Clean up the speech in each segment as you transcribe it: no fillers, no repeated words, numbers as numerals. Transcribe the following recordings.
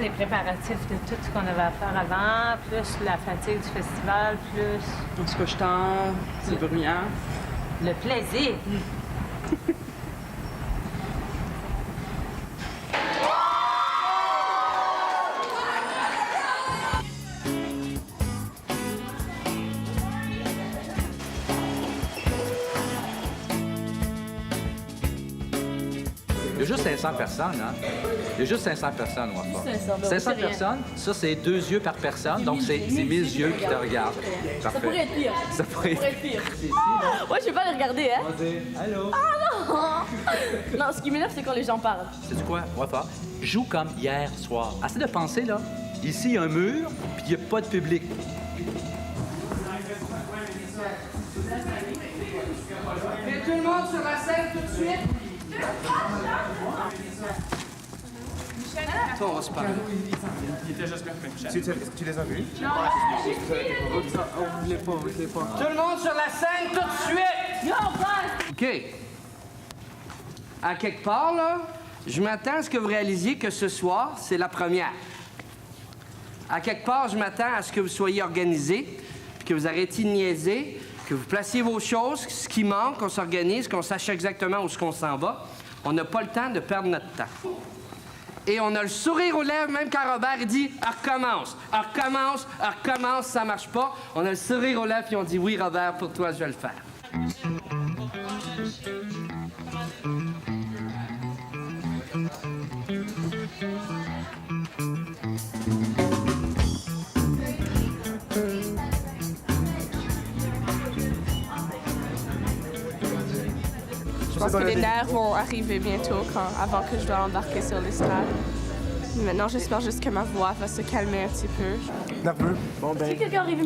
les préparatifs de tout ce qu'on avait à faire avant, plus la fatigue du festival, plus... Est-ce que je tends? C'est bruyant. Le plaisir. Il y a juste 500 personnes, hein? Il y a juste 500 personnes, moi, pas. 500 personnes, ça, c'est 2 yeux par personne, donc c'est 1000 yeux qui te regardent. Parfait. Ça pourrait être pire. Ça pourrait être pire. Ouais, je vais pas les regarder, hein? Allô? Ah non! Non, ce qui m'énerve, c'est quand les gens parlent. Sais-tu quoi? On va faire. Joue comme hier soir. Assez de penser, là. Ici, il y a un mur, puis il n'y a pas de public. Et tout le monde sur la scène tout de suite. Toi, on va se parler. Il était juste perfect. Est-ce que tu les as vus? Non. On voulait pas. Tout le monde sur la scène tout de suite! OK. À quelque part, là, je m'attends à ce que vous réalisiez que ce soir, c'est la première. À quelque part, je m'attends à ce que vous soyez organisés, que vous arrêtiez de niaiser, que vous placiez vos choses, ce qui manque, qu'on s'organise, qu'on sache exactement où on s'en va. On n'a pas le temps de perdre notre temps. Et on a le sourire aux lèvres, même quand Robert il dit « recommence, recommence, ça marche pas ». On a le sourire aux lèvres, puis on dit « oui, Robert, pour toi, je vais le faire ». Je pense que les nerfs vont arriver bientôt, avant que je dois embarquer sur l'estrade. Maintenant, j'espère juste que ma voix va se calmer un petit peu. Nerveux. Bon, ben,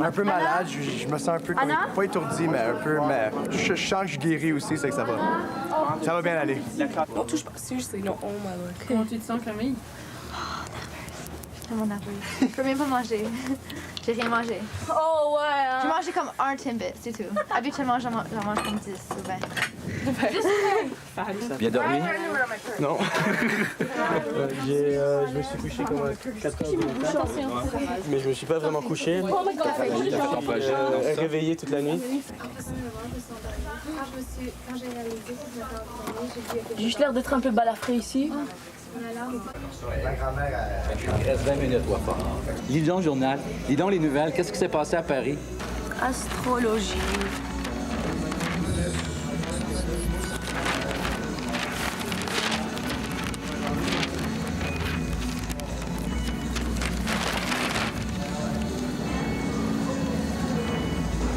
un peu malade. Je me sens un peu, pas étourdi, mais un peu... Mais je sens que je guéris aussi, c'est que ça va. Ça va bien aller. On touche pas dessus, c'est non, oh my lord. Comment tu te sens, Camille? Tellement nerveux. Je peux même pas manger. J'ai rien mangé. Oh ouais! Hein? J'ai mangé comme un Timbit, c'est tout. Habituellement, j'en mange comme 10 ou 20. Bien dormi? Non. Je me suis couché comme à 4 heures du matin. Mais je me suis pas vraiment couché. Oh my god! T'as fait ton projet? Réveillé toute la nuit. J'ai juste l'air d'être un peu balafré ici. La grand-mère, Il reste 20 minutes, Wafa. Lis donc le journal, lis donc les nouvelles. Qu'est-ce qui s'est passé à Paris? Astrologie.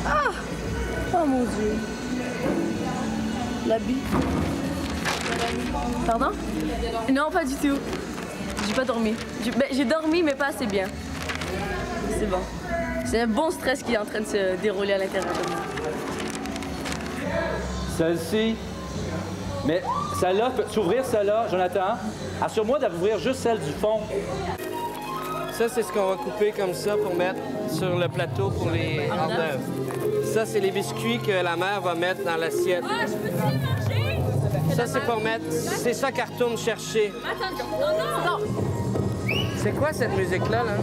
Ah! Oh mon Dieu! La bille. Pardon? Non, pas du tout. J'ai pas dormi. J'ai dormi, mais pas assez bien. C'est bon. C'est un bon stress qui est en train de se dérouler à l'intérieur de moi. Celle-ci. Mais celle-là, peux-tu ouvrir celle-là, Jonathan? Assure-moi d'ouvrir juste celle du fond. Ça, c'est ce qu'on va couper comme ça pour mettre sur le plateau pour les hors d'œuvre. Ça, c'est les biscuits que la mère va mettre dans l'assiette. Ah, je peux-tu manger? Ça, c'est pour mettre... C'est ça qu'elle retourne chercher. Attends, non! C'est quoi cette musique-là, là?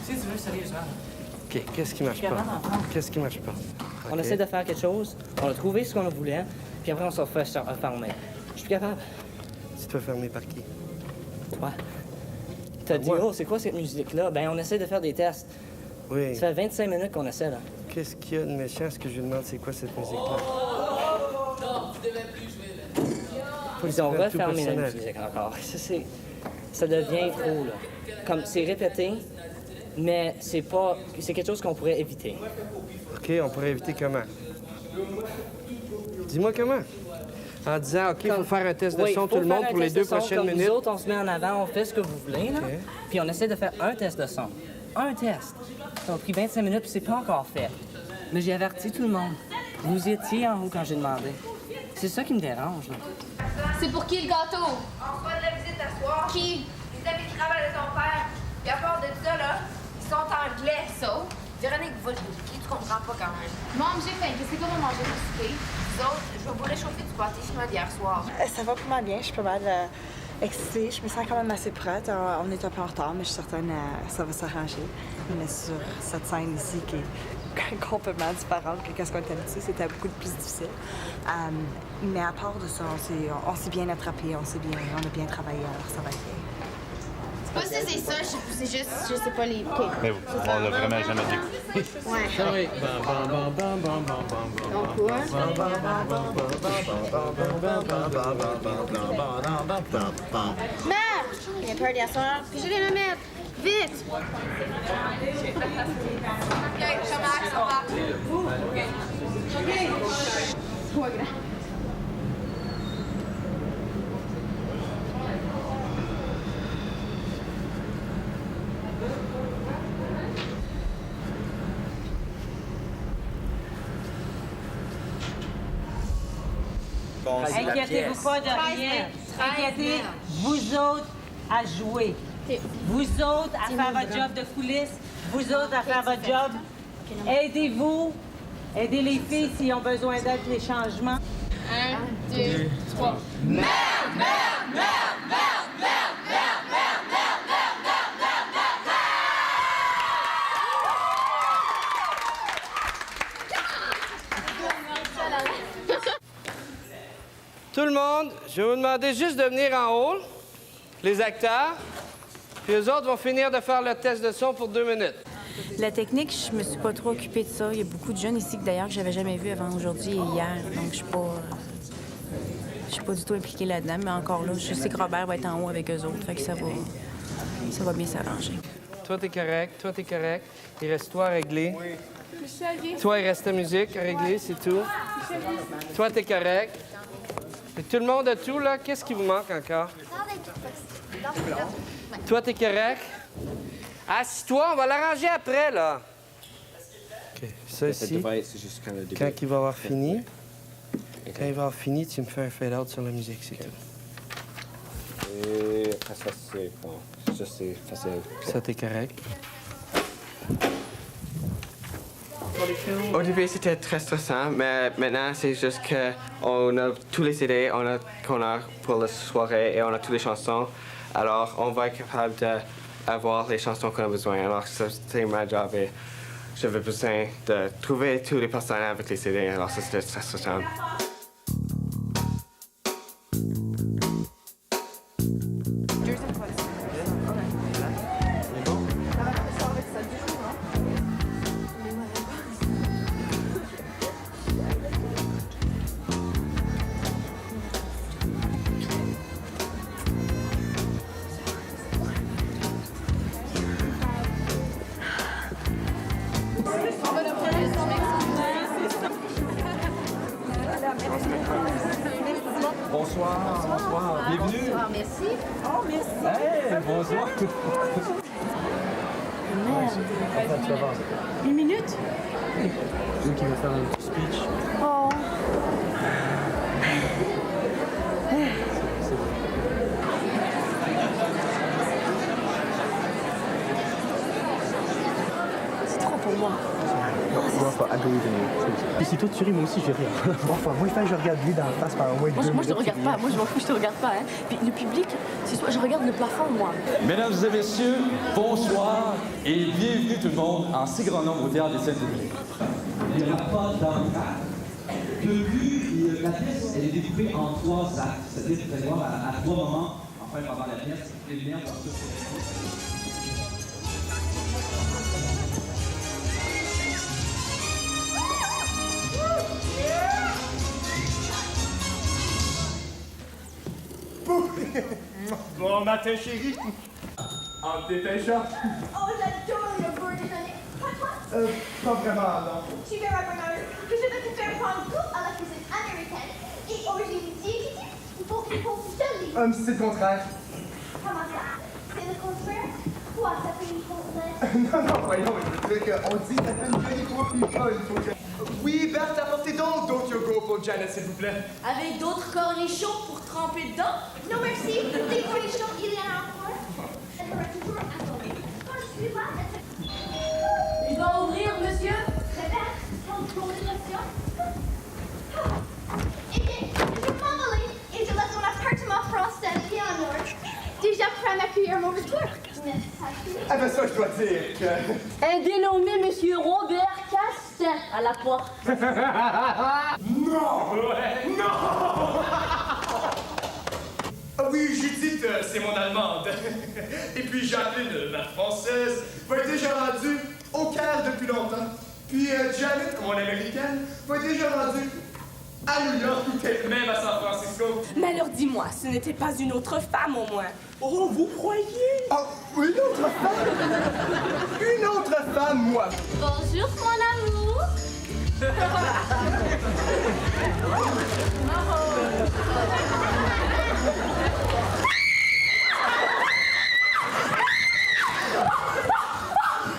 Si tu veux, sérieusement. OK, qu'est-ce qui marche pas? Qu'est-ce qui marche pas? On essaie de faire quelque chose, on a trouvé ce qu'on voulait, puis après on se fait fermer. Je suis plus capable. Tu te fais fermer par qui? Toi. T'as dit, oh, c'est quoi cette musique-là? Ben, on essaie de faire des tests. Oui. Ça fait 25 minutes qu'on essaie, là. Qu'est-ce qu'il y a de méchant? Ce que je lui demande, c'est quoi cette musique-là? Non, tu devais plus jouer, là. Ils ont refermé la musique encore. Ça devient trop, là. Comme, c'est répété, mais c'est quelque chose qu'on pourrait éviter. OK, on pourrait éviter comment? Dis-moi comment? En disant, OK, il faut faire un test de son, tout le monde, pour les 2 prochaines minutes. Nous autres, on se met en avant, on fait ce que vous voulez, là. Puis on essaie de faire un test de son. Un test. Ça a pris 25 minutes, puis c'est pas encore fait. Mais j'ai averti tout le monde. Vous étiez en haut quand j'ai demandé. C'est ça qui me dérange, là. C'est pour qui le gâteau? On reçoit de la visite à soir. Qui? Les amis de travail de ton père. Et à part de ça, là, ils sont anglais, ça. Véronique va jouer. comprends pas quand même. Maman, j'ai faim. Qu'est-ce qu'on va manger pour souper? Vous autres, je vais vous réchauffer du pâté chinois d'hier soir. Ça va pas mal bien. Je suis pas mal excitée. Je me sens quand même assez prête. On est un peu en retard, mais je suis certaine que ça va s'arranger. On est sur cette scène ici qui est complètement différente que ce qu'on est habitué. C'était beaucoup plus difficile. Mais à part de ça, on s'est bien attrapé, on a bien travaillé, alors ça va être bien. C'est pas si c'est ça, c'est juste, je sais pas les... Okay. Mais on l'a vraiment jamais dit. Ouais. Sorry. Donc quoi? Mère! Il y a peur d'hier soir, puis je vais me mettre. Vite! OK, Jean-Max, on va. OK. Inquiétez-vous pas de rien. Inquiétez-vous autres à jouer. Vous autres à faire votre job de coulisses. Vous autres à faire votre job. Aidez-vous. Aidez les filles s'ils ont besoin d'aide pour les changements. 1, 2, 3. Merde! Merde! Merde! Merde! Merde! Tout le monde, je vais vous demander juste de venir en haut, les acteurs, puis eux autres vont finir de faire le test de son pour 2 minutes. La technique, je me suis pas trop occupée de ça. Il y a beaucoup de jeunes ici que d'ailleurs que j'avais jamais vu avant aujourd'hui et hier, donc je suis pas du tout impliquée là-dedans, mais encore là, je sais que Robert va être en haut avec eux autres, fait que ça va bien s'arranger. Toi, t'es correct. Il reste toi à régler. Toi, il reste ta musique à régler, c'est tout. Toi, t'es correct. Et tout le monde a tout, là? Qu'est-ce qui vous manque encore? Toi, t'es correct? Assis-toi, on va l'arranger après, là. OK, ça ici, quand il va avoir fini, tu me fais un fade-out sur la musique, c'est tout. Et après ça, c'est bon. Ça, c'est facile. Ça, t'es correct? Au début, c'était très stressant, mais maintenant, c'est juste qu'on a tous les CD qu'on a pour la soirée et on a toutes les chansons. Alors, on va être capable d'avoir les chansons qu'on a besoin. Alors, c'est ma job et j'avais besoin de trouver tous les personnes avec les CD. Alors, ça, c'était très stressant. Bonsoir, bienvenue. Bonsoir, merci. Oh, merci. Hey, bonsoir. Merde. 1 minute? Lui qui va faire un petit speech. Oh. C'est trop pour moi. Et si toi tu ris, moi aussi je vais rire. Enfin, moi je regarde lui dans la face pendant au moins 2 minutes. Moi je te regarde pas, moi je m'en fous, je te regarde pas. Hein. Puis le public, c'est soit je regarde le plafond, moi. Mesdames et messieurs, bonsoir et bienvenue tout le monde en si grand nombre au Théâtre des Scènes Oubliées. Il n'y aura pas d'entracte. Depuis, la pièce elle est découpée en 3 actes, c'est-à-dire que vous allez voir à 3 moments, enfin pendant la pièce, les lumières vont toutes se... Bon matin, chérie. En dépêchant. Oh, j'adore le beurre déjeuner. Pas toi? Pas vraiment, non. Je suis Vera Bernard, que je vais te faire prendre goût à la cuisine américaine et origine diététique. Il faut que tu te livres. C'est le contraire. Comment ça? C'est le contraire? Quoi, ça fait une contraire? Non, voyons, je veux dire qu'on dit que ça fait une jolie fois plus folle. Oui, Berthe, apportez donc d'autres yogourts pour Janet, s'il vous plaît. Avec d'autres cornichons pour tremper dedans? Non, merci. Des cornichons, il y en a encore. Elle aura toujours attendre. Quand je suis là, elle... Il va ouvrir, monsieur. Très bien. Ah ben ça, je dois dire que... Un dénommé Monsieur Robert Castin à la porte. Non! Non! Ah oui, Judith, c'est mon allemande. Et puis Jacqueline, ma française, va être déjà rendue au Caire depuis longtemps. Puis Janet, mon américaine, va être déjà rendue à New York ou peut-être même à San Francisco. Mais alors dis-moi, ce n'était pas une autre femme au moins. Oh, vous croyez? Oh, une autre femme? Une autre femme, moi! Bonjour, mon amour.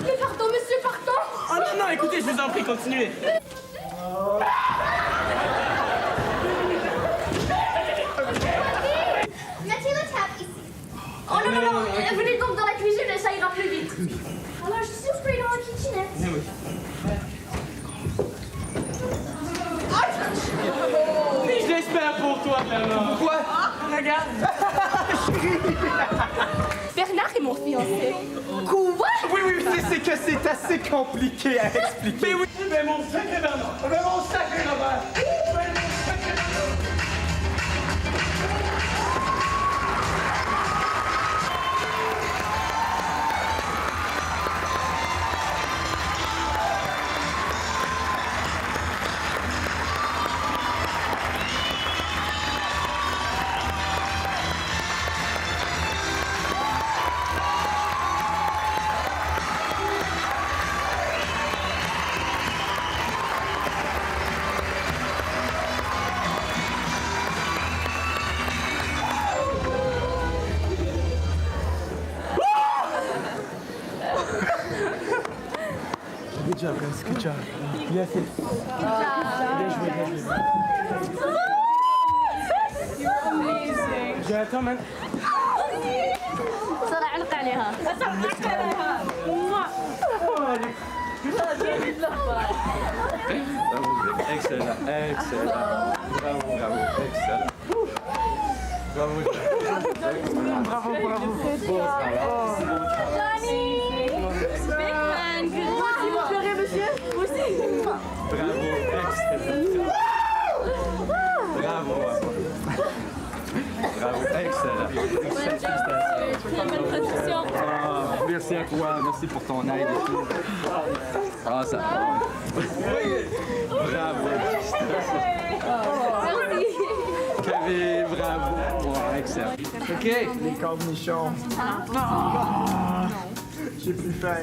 Mais pardon, monsieur, pardon. Oh non, non, écoutez, je vous en prie, continuez. Mettez le table ici. Oh non, non, non, venez donc dans la cuisine et ça ira plus vite. Alors, je suis pris dans la kitchenette. Mais je l'espère pour toi, Bernard. Pourquoi? Regarde. Bernard est mon fiancé. Quoi? Oui, oui, c'est que c'est assez compliqué à expliquer. Mais oui, mais mon sacré Bernard. Mais mon sacré Robert! Good job, guys. Good job. Bien fait. Bien joué, bien joué. J'ai attends, man. صار علق عليها. Excellent, excellent. Bravo, bravo, excellent. Bravo. Bravo, bravo. Beau travail. Big man, good. Vous pleurez, monsieur? Vous aussi? Bravo, excellent. Bravo. Bravo, excellent. Bonne production. Merci à toi, merci pour ton aide et tout. Ah, ça va. Bravo. Kevin, bravo. Wow, excellent. OK. Les cornichons. Non. J'ai plus faim.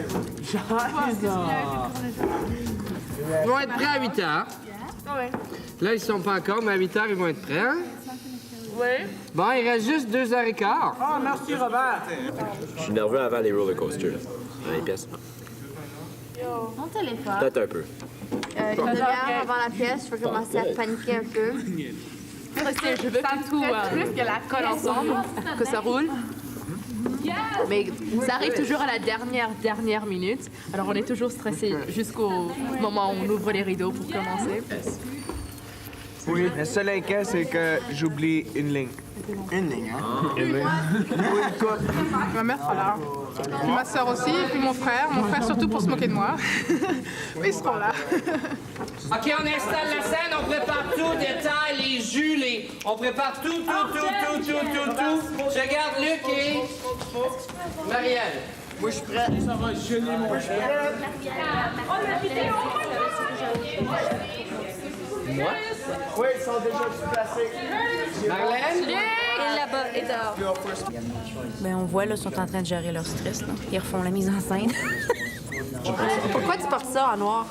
Ils vont être prêts à 8 heures. Là, ils sont pas encore, mais à 8 heures, ils vont être prêts. Hein? Oui. Bon, il reste juste 2h15. Oh, merci, Robert. Je suis nerveux avant les roller coasters, là. Dans les pièces. Mon téléphone. Peut-être un peu. Une demi-heure avant la pièce, je vais commencer à paniquer un peu. Je veux que tout plus que la colle ensemble, que ça roule. Mais ça arrive toujours à la dernière minute. Alors on est toujours stressé jusqu'au moment où on ouvre les rideaux pour commencer. Oui, le seul inquiet, c'est que j'oublie une ligne. Une ligne, hein? Une ligne. Ma mère sera là. Puis ma soeur aussi, et puis mon frère. Mon frère surtout pour se moquer de moi. Mais ils seront là. OK, on installe la scène, on prépare tout, détail, les jus, on prépare tout. Je garde Luc et Marielle. Moi, je suis prêt. Ça va gêner mon frère. Moi? Oui, ils sont déjà placés. Marlène? Et là-bas, et dehors. Ben, on voit, là, ils sont en train de gérer leur stress, là. Ils refont la mise en scène. Pourquoi tu portes ça en noir?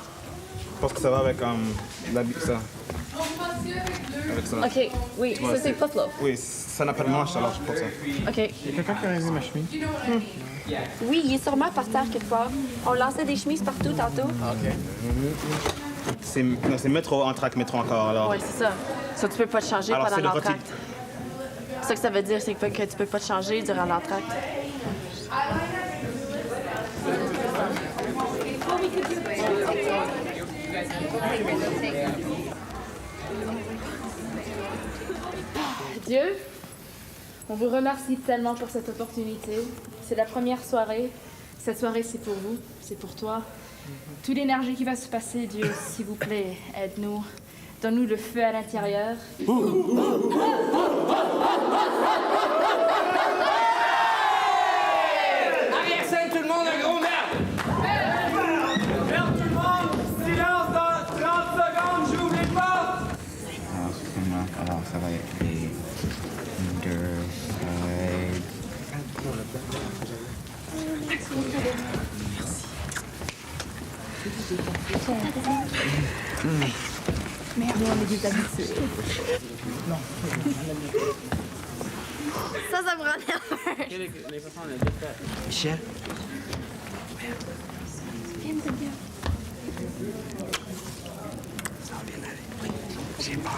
Je pense que ça va avec ça. Avec ça. OK, oui, Ouais, ça c'est pas flop. Oui, ça n'a pas de manche, alors je porte ça. OK. Il y a quelqu'un qui a réalisé ma chemise. Oui, il est sûrement par terre quelque part. On lançait des chemises partout tantôt. OK. C'est métro, entracte, métro encore, alors. Oui, c'est ça. Ça, tu peux pas te changer Alors, pendant c'est le l'entracte. C'est ça que ça veut dire, c'est que tu peux pas te changer durant l'entracte. Dieu, On vous remercie tellement pour cette opportunité. C'est la première soirée. Cette soirée, c'est pour vous, c'est pour toi. Toute l'énergie qui va se passer, Dieu, s'il vous plaît, aide-nous. Donne-nous le feu à l'intérieur. Arrière-scène, tout le monde, un gros merde! Merde, tout le monde! Silence dans 30 secondes, j'ouvre les portes! Alors, excusez-moi. Alors, ça va être les deux sides. Merde, on est des habitués. Ça me rend nerveux. Michel? Ça va bien aller. Oui, j'ai peur.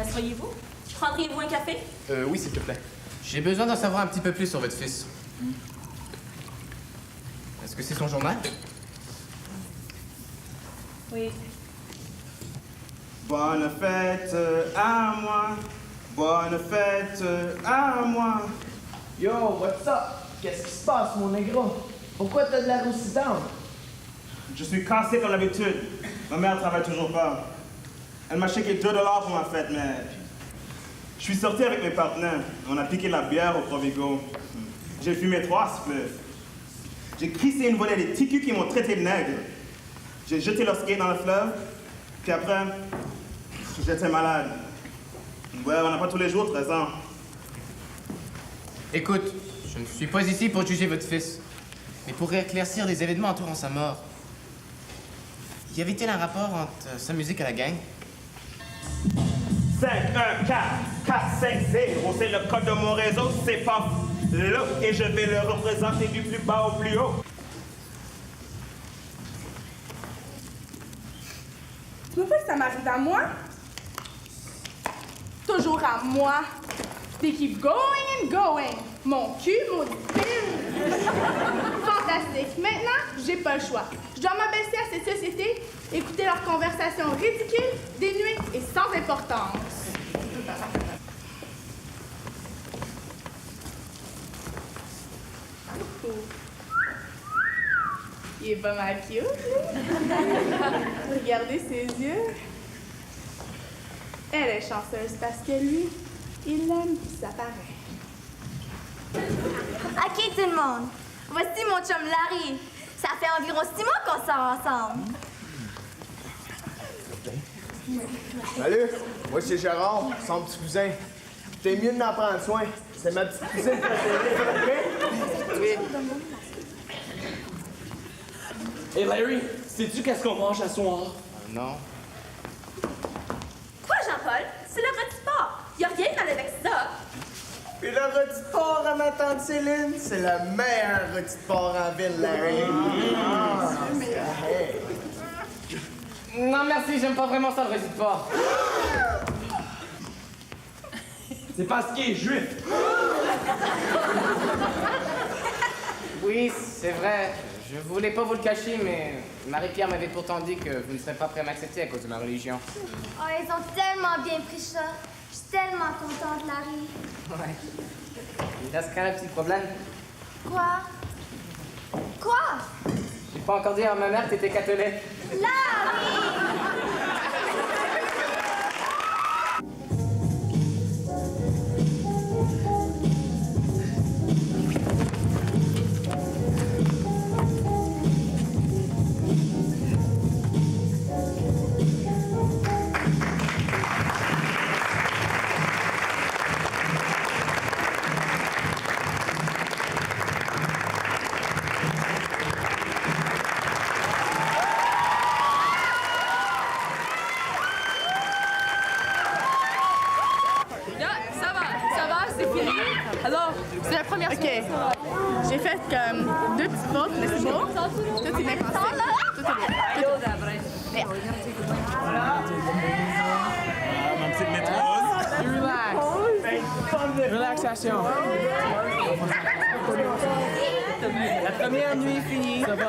Asseyez-vous. Prendriez-vous un café? Oui, s'il te plaît. J'ai besoin d'en savoir un petit peu plus sur votre fils. Est-ce que c'est son journal? Oui. Bonne fête à moi. Bonne fête à moi. Yo, what's up? Qu'est-ce qui se passe, mon négro? Pourquoi t'as de l'air aussi down? Je suis cassé comme d'habitude. Ma mère travaille toujours pas. Elle m'a checké $2 pour ma fête, mais je suis sorti avec mes partenaires. On a piqué la bière au Provigo. J'ai fumé 3 spliffs. J'ai crissé une volée des ticus qui m'ont traité de nègre. J'ai jeté leur skate dans le fleuve. Puis après, j'étais malade. Ouais, on n'a pas tous les jours 13 ans. Écoute, je ne suis pas ici pour juger votre fils, mais pour éclaircir les événements entourant sa mort. Y avait-il un rapport entre sa musique et la gang? 5, 1, 4, 4, 5, 0, c'est le code de mon réseau, c'est pas là, et je vais le représenter du plus bas au plus haut. Tu me fais que ça m'arrive à moi? Toujours à moi. They keep going and going. Mon cul, mon fantastique. Maintenant, j'ai pas le choix. Je dois m'abaisser à cette société, écouter leurs conversations ridicules, dénuées et sans importance. Il est pas mal cute, lui. Regardez ses yeux. Elle est chanceuse parce que lui, il l'aime, ça paraît. Ok, tout le monde. Voici mon chum Larry. Ça fait environ 6 mois qu'on sort ensemble. Salut, moi c'est Gérard, son petit cousin. T'es mieux de m'en prendre soin. C'est ma petite cousine préférée, OK? Oui. Hey Larry, sais-tu qu'est-ce qu'on mange à soir? Non. Quoi, Jean-Paul? C'est le rôti de porc. Y a rien de mal avec ça. Puis le rôti de porc à ma tante Céline, c'est le meilleur rôti de porc en ville, Larry. Ah, hey. Non, merci, j'aime pas vraiment ça, le rôti de porc. C'est parce qu'il est juif. Oui, c'est vrai. Je voulais pas vous le cacher, mais Marie-Pierre m'avait pourtant dit que vous ne serez pas prêt à m'accepter à cause de ma religion. Oh, ils ont tellement bien pris ça. Je suis tellement contente, Larry. Ouais. Et dans ce cas-là, petit problème. Quoi? Quoi? J'ai pas encore dit à ma mère que t'étais catholique. Larry! Alors, c'est la première fois. OK. J'ai fait comme 2 petites fautes, mais c'est bon. Tout est bien passé. Tout est bien. Merde. relaxation. La première nuit est finie. Ça va.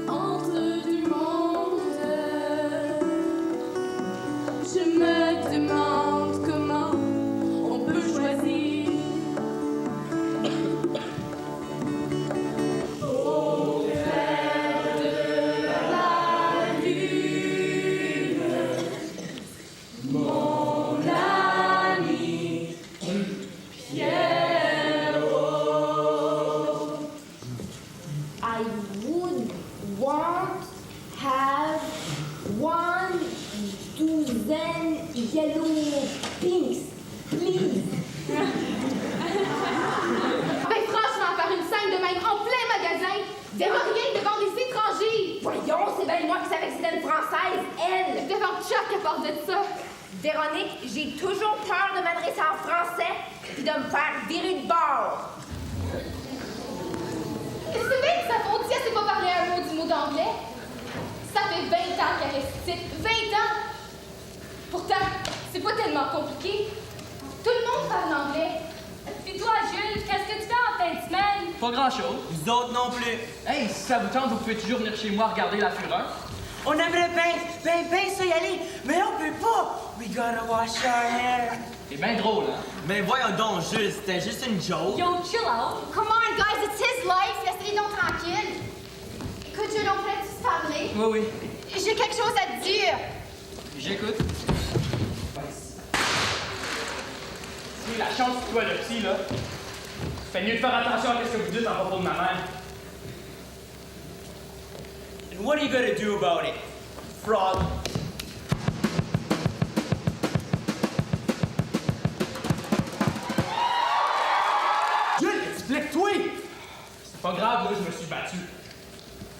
Entre du monde, je me demande comment on peut choisir. Au clair de la lune, mon ami Pierrot. I would want have 1,12 yellow pinks, please. Ben franchement, faire une scène de même en plein magasin, devant rien devant des étrangers. Voyons, c'est bien moi qui savais que c'était une Française, elle. Devant Chuck à part de ça. Véronique, j'ai toujours peur de m'adresser en français et de me faire virer de bord. C'est bien que sa frontière sait pas parler un mot du mot d'anglais. Ça fait 20 ans qu'elle reste ici. 20 ans! Pourtant, c'est pas tellement compliqué. Tout le monde parle anglais. Puis toi, Jules, qu'est-ce que tu fais en fin de semaine? Pas grand-chose. Vous autres non plus. Hey, si ça vous tente, vous pouvez toujours venir chez moi regarder la fureur. On aimerait bien ça y aller, mais on peut pas. We gotta wash our hair. C'est bien drôle, hein? Mais voyons donc, Jules, c'était juste une joke. Yo, chill out. Come on, guys, it's his life. Laissez-les donc tranquilles. Écoute, Jules, on pourrait se parler? Oui. J'ai quelque chose à te dire. J'écoute. C'est la chance que toi, le petit, là. Fait mieux de faire attention à ce que vous dites à propos de ma mère. And what are you gonna do about it, frog? Jules, explique-toi! C'est pas grave, là, je me suis battu.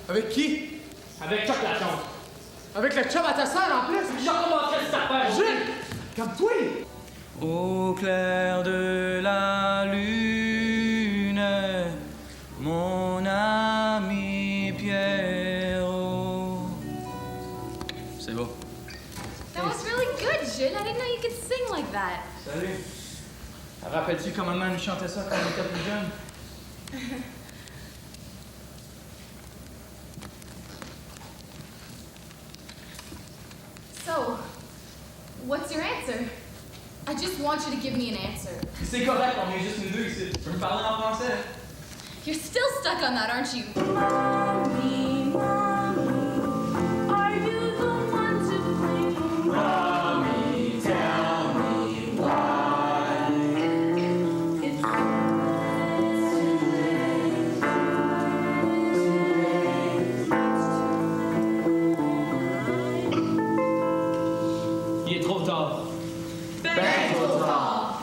Avec qui? Avec Chuck Lachance. Avec le chum à ta sœur en plus? J'ai recommencé cette affaire. Jules! Calme-toi! Au clair de la lune, mon ami Pierrot. C'est beau. That was really good, Jules. I didn't know you could sing like that. Salut. Te rappelles-tu comment maman nous chantait ça quand on était plus jeune? So, what's your answer? I just want you to give me an answer. C'est correct, on est juste nous deux ici. Tu peux me parler en français? You're still stuck on that, aren't you? Mommy, are you the one to blame? Mommy, tell me why. It's Il est trop tard. Ben trop tard.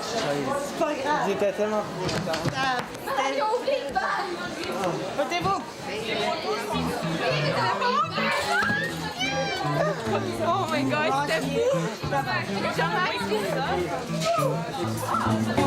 C'est pas grave. J'étais tellement Ils ont oublié le bal! Votez-vous! Oh my god, c'était fou! J'ai jamais vu ça.